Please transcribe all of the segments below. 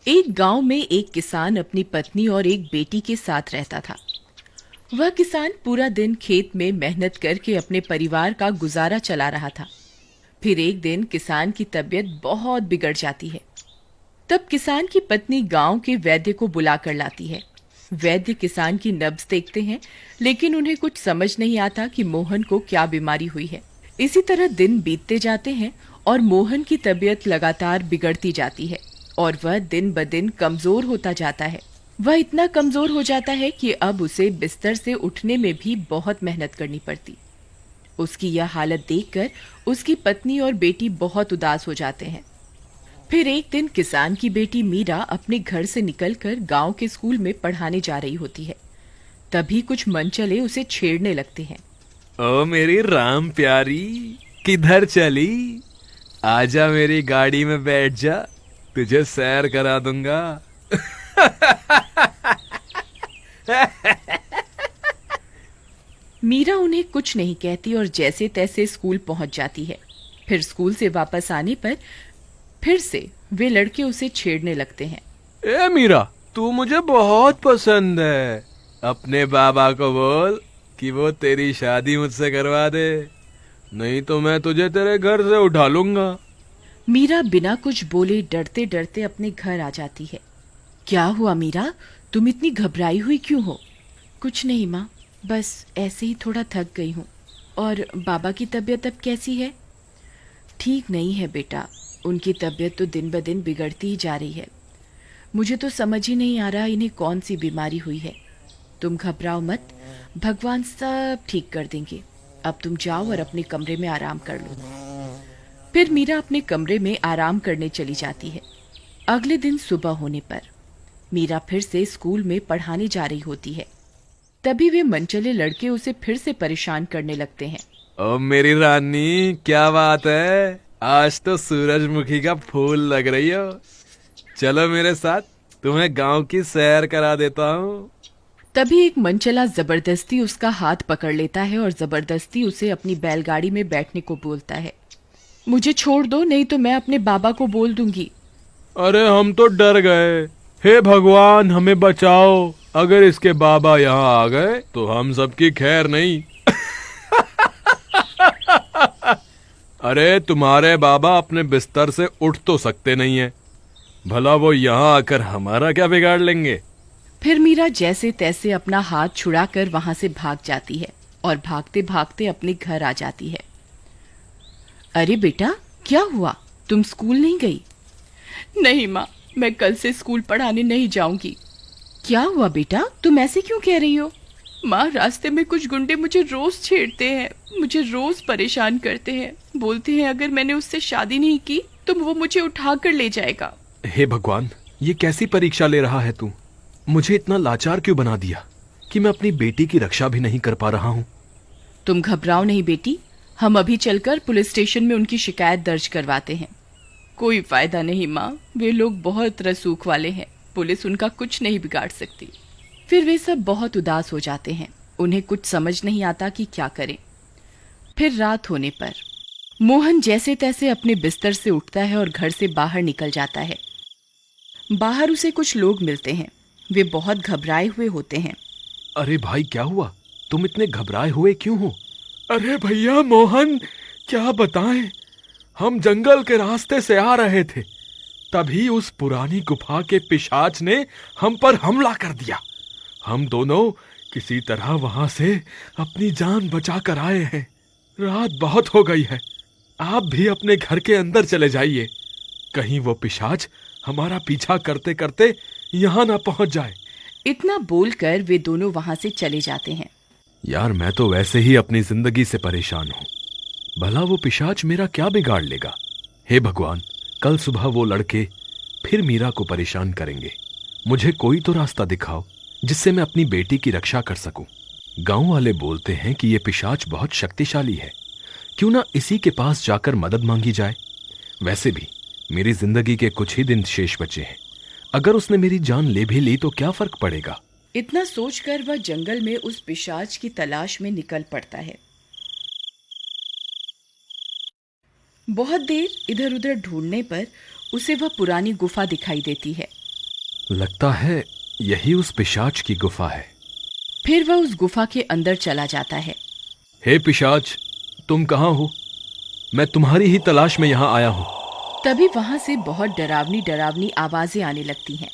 एक गांव में एक किसान अपनी पत्नी और एक बेटी के साथ रहता था। वह किसान पूरा दिन खेत में मेहनत करके अपने परिवार का गुजारा चला रहा था। फिर एक दिन किसान की तबीयत बहुत बिगड़ जाती है। तब किसान की पत्नी गांव के वैद्य को बुला कर लाती है। वैद्य किसान की नब्ज देखते हैं, लेकिन उन्हें कुछ समझ नहीं आता कि मोहन को क्या बीमारी हुई है। इसी तरह दिन बीतते जाते हैं और मोहन की तबीयत लगातार बिगड़ती जाती है और वह दिन ब दिन कमजोर होता जाता है। वह इतना कमजोर हो जाता है कि अब उसे बिस्तर से उठने में भी बहुत मेहनत करनी पड़ती। उसकी यह हालत देखकर उसकी पत्नी और बेटी बहुत उदास हो जाते हैं। फिर एक दिन किसान की बेटी मीरा अपने घर से निकलकर गांव के स्कूल में पढ़ाने जा रही होती है। तभी कुछ मनचले उसे छेड़ने लगते हैं। ओ मेरी राम प्यारी, किधर चली? आजा मेरी गाड़ी में बैठ जा, तुझे सैर करा दूंगा। मीरा उन्हें कुछ नहीं कहती और जैसे तैसे स्कूल पहुंच जाती है। फिर स्कूल से वापस आने पर फिर से वे लड़के उसे छेड़ने लगते हैं। ए मीरा, तू मुझे बहुत पसंद है। अपने बाबा को बोल कि वो तेरी शादी मुझसे करवा दे, नहीं तो मैं तुझे तेरे घर से उठा लूंगा। मीरा बिना कुछ बोले डरते डरते अपने घर आ जाती है। क्या हुआ मीरा, तुम इतनी घबराई हुई क्यों हो? कुछ नहीं माँ, बस ऐसे ही थोड़ा थक गई हूँ। और बाबा की तबीयत अब कैसी है? ठीक नहीं है बेटा, उनकी तबीयत तो दिन ब दिन बिगड़ती ही जा रही है। मुझे तो समझ ही नहीं आ रहा इन्हें कौन सी बीमारी हुई है। तुम घबराओ मत, भगवान सब ठीक कर देंगे। अब तुम जाओ और अपने कमरे में आराम कर लो। फिर मीरा अपने कमरे में आराम करने चली जाती है। अगले दिन सुबह होने पर मीरा फिर से स्कूल में पढ़ाने जा रही होती है। तभी वे मनचले लड़के उसे फिर से परेशान करने लगते हैं। ओ मेरी रानी, क्या बात है? आज तो सूरजमुखी का फूल लग रही हो। चलो मेरे साथ, तुम्हें गांव की सैर करा देता हूँ। तभी एक मनचला जबरदस्ती उसका हाथ पकड़ लेता है और जबरदस्ती उसे अपनी बैलगाड़ी में बैठने को बोलता है। मुझे छोड़ दो, नहीं तो मैं अपने बाबा को बोल दूंगी। अरे हम तो डर गए। हे भगवान, हमें बचाओ। अगर इसके बाबा यहाँ आ गए तो हम सबकी खैर नहीं। अरे तुम्हारे बाबा अपने बिस्तर से उठ तो सकते नहीं है, भला वो यहाँ आकर हमारा क्या बिगाड़ लेंगे? फिर मीरा जैसे तैसे अपना हाथ छुड़ाकर वहां से भाग जाती है और भागते भागते अपने घर आ जाती है। अरे बेटा, क्या हुआ? तुम स्कूल नहीं गई? नहीं माँ, मैं कल से स्कूल पढ़ाने नहीं जाऊंगी। क्या हुआ बेटा, तुम ऐसे क्यों कह रही हो? माँ, रास्ते में कुछ गुंडे मुझे रोज छेड़ते हैं, मुझे रोज परेशान करते हैं। बोलते हैं अगर मैंने उससे शादी नहीं की तो वो मुझे उठा कर ले जाएगा। हे भगवान, ये कैसी परीक्षा ले रहा है तू? मुझे इतना लाचार क्यों बना दिया कि मैं अपनी बेटी की रक्षा भी नहीं कर पा रहा हूँ। तुम घबराओ नहीं बेटी, हम अभी चलकर पुलिस स्टेशन में उनकी शिकायत दर्ज करवाते हैं। कोई फायदा नहीं माँ, वे लोग बहुत रसूख वाले हैं, पुलिस उनका कुछ नहीं बिगाड़ सकती। फिर वे सब बहुत उदास हो जाते हैं, उन्हें कुछ समझ नहीं आता कि क्या करें। फिर रात होने पर मोहन जैसे तैसे अपने बिस्तर से उठता है और घर से बाहर निकल जाता है। बाहर उसे कुछ लोग मिलते हैं, वे बहुत घबराए हुए होते हैं। अरे भाई, क्या हुआ? तुम इतने घबराए हुए क्यों हो? अरे भैया मोहन, क्या बताएं, हम जंगल के रास्ते से आ रहे थे, तभी उस पुरानी गुफा के पिशाच ने हम पर हमला कर दिया। हम दोनों किसी तरह वहां से अपनी जान बचा कर आए हैं। रात बहुत हो गई है, आप भी अपने घर के अंदर चले जाइए, कहीं वो पिशाच हमारा पीछा करते करते यहाँ ना पहुंच जाए। इतना बोलकर वे दोनों वहां से चले जाते हैं। यार, मैं तो वैसे ही अपनी जिंदगी से परेशान हूँ, भला वो पिशाच मेरा क्या बिगाड़ लेगा? हे भगवान, कल सुबह वो लड़के फिर मीरा को परेशान करेंगे। मुझे कोई तो रास्ता दिखाओ जिससे मैं अपनी बेटी की रक्षा कर सकूं। गांव वाले बोलते हैं कि ये पिशाच बहुत शक्तिशाली है, क्यों ना इसी के पास जाकर मदद मांगी जाए। वैसे भी मेरी जिंदगी के कुछ ही दिन शेष बचे हैं, अगर उसने मेरी जान ले भी ली तो क्या फर्क पड़ेगा? इतना सोचकर वह जंगल में उस पिशाच की तलाश में निकल पड़ता है। बहुत देर इधर उधर ढूंढने पर उसे वह पुरानी गुफा दिखाई देती है। लगता है यही उस पिशाच की गुफा है। फिर वह उस गुफा के अंदर चला जाता है। हे पिशाच, तुम कहाँ हो? मैं तुम्हारी ही तलाश में यहाँ आया हूँ। तभी वहां से बहुत डरावनी डरावनी आवाजें आने लगती हैं।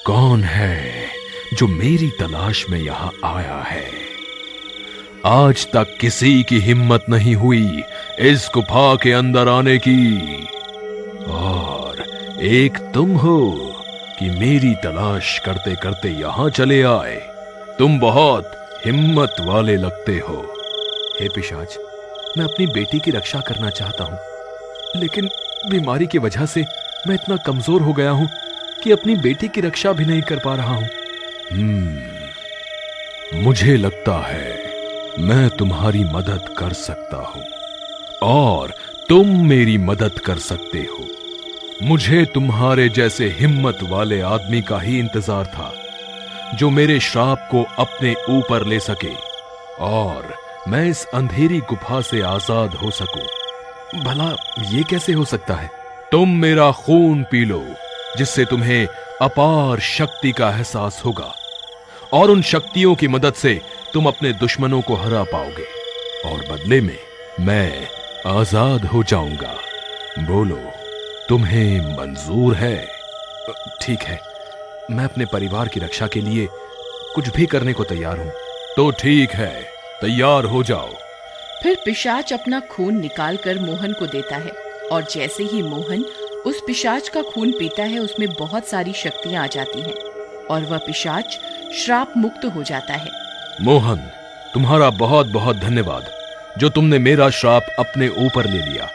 कौन है जो मेरी तलाश में यहाँ आया है? आज तक किसी की हिम्मत नहीं हुई इस गुफा के अंदर आने की, और एक तुम हो कि मेरी तलाश करते करते यहाँ चले आए। तुम बहुत हिम्मत वाले लगते हो। हे पिशाच, मैं अपनी बेटी की रक्षा करना चाहता हूँ, लेकिन बीमारी की वजह से मैं इतना कमजोर हो गया हूँ कि अपनी बेटी की रक्षा भी नहीं कर पा रहा हूँ। मुझे लगता है मैं तुम्हारी मदद कर सकता हूँ, और तुम मेरी मदद कर सकते हो। मुझे तुम्हारे जैसे हिम्मत वाले आदमी का ही इंतजार था, जो मेरे श्राप को अपने ऊपर ले सके और मैं इस अंधेरी गुफा से आजाद हो सकूं। भला ये कैसे हो सकता है? तुम मेरा खून पी लो, जिससे तुम्हें अपार शक्ति का एहसास होगा, और उन शक्तियों की मदद से तुम अपने दुश्मनों को हरा पाओगे, और बदले में मैं आजाद हो जाऊंगा। बोलो, तुम्हें मंजूर है? ठीक है, मैं अपने परिवार की रक्षा के लिए कुछ भी करने को तैयार हूं। तो ठीक है, तैयार हो जाओ। फिर पिशाच अपना खून निकालकर मोहन को देता है, और जैसे ही मोहन उस पिशाच का खून पीता है, उसमें बहुत सारी शक्तियां आ जाती हैं और वह पिशाच श्राप मुक्त हो जाता है। मोहन, तुम्हारा बहुत बहुत धन्यवाद, जो तुमने मेरा श्राप अपने ऊपर ले लिया।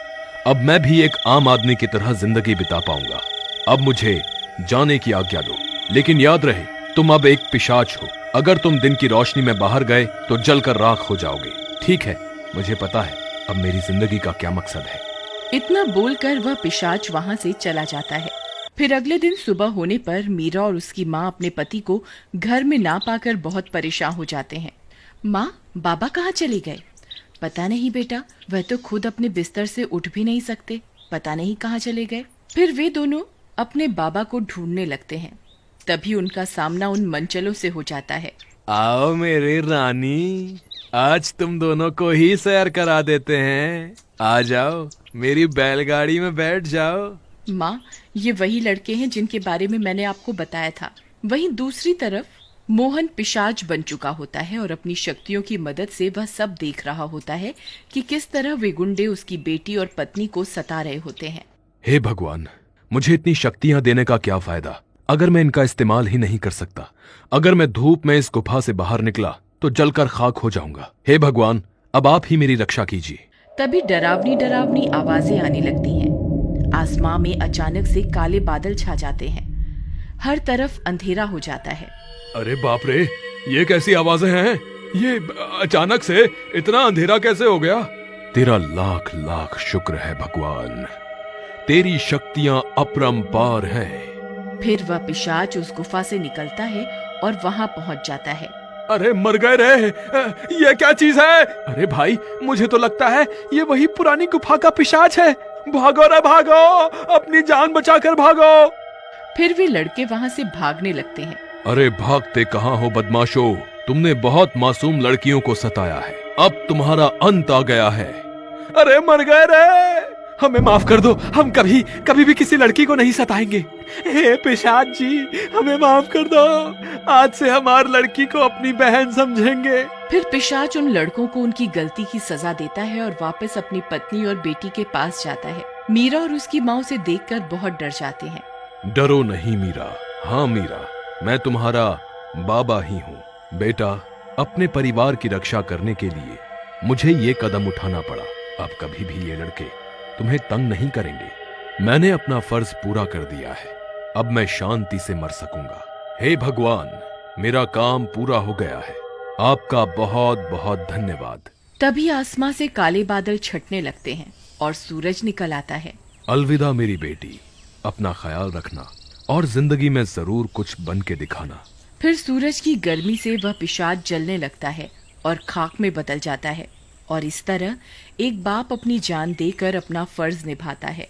अब मैं भी एक आम आदमी की तरह जिंदगी बिता पाऊंगा। अब मुझे जाने की आज्ञा दो, लेकिन याद रहे, तुम अब एक पिशाच हो। अगर तुम दिन की रोशनी में बाहर गए तो जलकर राख हो जाओगे। ठीक है, मुझे पता है अब मेरी जिंदगी का क्या मकसद है। इतना बोलकर वह पिशाच वहां से चला जाता है। फिर अगले दिन सुबह होने पर मीरा और उसकी माँ अपने पति को घर में ना पाकर बहुत परेशान हो जाते हैं। माँ, बाबा कहाँ चले गए? पता नहीं बेटा, वह तो खुद अपने बिस्तर से उठ भी नहीं सकते, पता नहीं कहाँ चले गए। फिर वे दोनों अपने बाबा को ढूंढने लगते हैं। तभी उनका सामना उन मंचलों से हो जाता है। आओ मेरी रानी, आज तुम दोनों को ही सैर करा देते हैं। आ जाओ, मेरी बैलगाड़ी में बैठ जाओ। माँ, ये वही लड़के हैं जिनके बारे में मैंने आपको बताया था। वहीं दूसरी तरफ मोहन पिशाच बन चुका होता है और अपनी शक्तियों की मदद से वह सब देख रहा होता है कि किस तरह वे गुंडे उसकी बेटी और पत्नी को सता रहे होते हैं। हे भगवान, मुझे इतनी शक्तियां देने का क्या फायदा अगर मैं इनका इस्तेमाल ही नहीं कर सकता। अगर मैं धूप में इस गुफा से बाहर निकला तो जलकर खाक हो जाऊंगा। हे भगवान, अब आप ही मेरी रक्षा कीजिए। तभी डरावनी डरावनी आवाजें आने लगती हैं। आसमां में अचानक से काले बादल छा जाते हैं। हर तरफ अंधेरा हो जाता है। अरे बाप रे, ये कैसी आवाजें हैं? ये अचानक से इतना अंधेरा कैसे हो गया? तेरा लाख लाख शुक्र है भगवान, तेरी शक्तियां अपरंपार हैं। फिर वह पिशाच उस गुफा से निकलता है और वहां पहुंच जाता है। अरे मर गए रे, ये क्या चीज है? अरे भाई, मुझे तो लगता है ये वही पुरानी गुफा का पिशाच है। भागो रे भागो, अपनी जान बचाकर भागो। फिर वे लड़के वहां से भागने लगते हैं। अरे भागते कहाँ हो बदमाशो, तुमने बहुत मासूम लड़कियों को सताया है, अब तुम्हारा अंत आ गया है। अरे मर गए रे, हमें माफ कर दो, हम कभी कभी भी किसी लड़की को नहीं सताएंगे। हे पिशाच जी, हमें माफ कर दो, आज से हमारी लड़की को अपनी बहन समझेंगे। फिर पिशाच उन लड़कों को उनकी गलती की सजा देता है और वापस अपनी पत्नी और बेटी के पास जाता है। मीरा और उसकी माँ उसे देखकर बहुत डर जाते हैं। डरो नहीं मीरा। हाँ मीरा, मैं तुम्हारा बाबा ही हूँ। बेटा, अपने परिवार की रक्षा करने के लिए मुझे ये कदम उठाना पड़ा। अब कभी भी ये लड़के तुम्हें तंग नहीं करेंगे। मैंने अपना फर्ज पूरा कर दिया है, अब मैं शांति से मर सकूंगा। हे भगवान, मेरा काम पूरा हो गया है, आपका बहुत बहुत धन्यवाद। तभी आसमां से काले बादल छटने लगते हैं और सूरज निकल आता है। अलविदा मेरी बेटी, अपना ख्याल रखना और जिंदगी में जरूर कुछ बन के दिखाना। फिर सूरज की गर्मी से वह पिशाच जलने लगता है और खाक में बदल जाता है। और इस तरह एक बाप अपनी जान देकर अपना फर्ज निभाता है।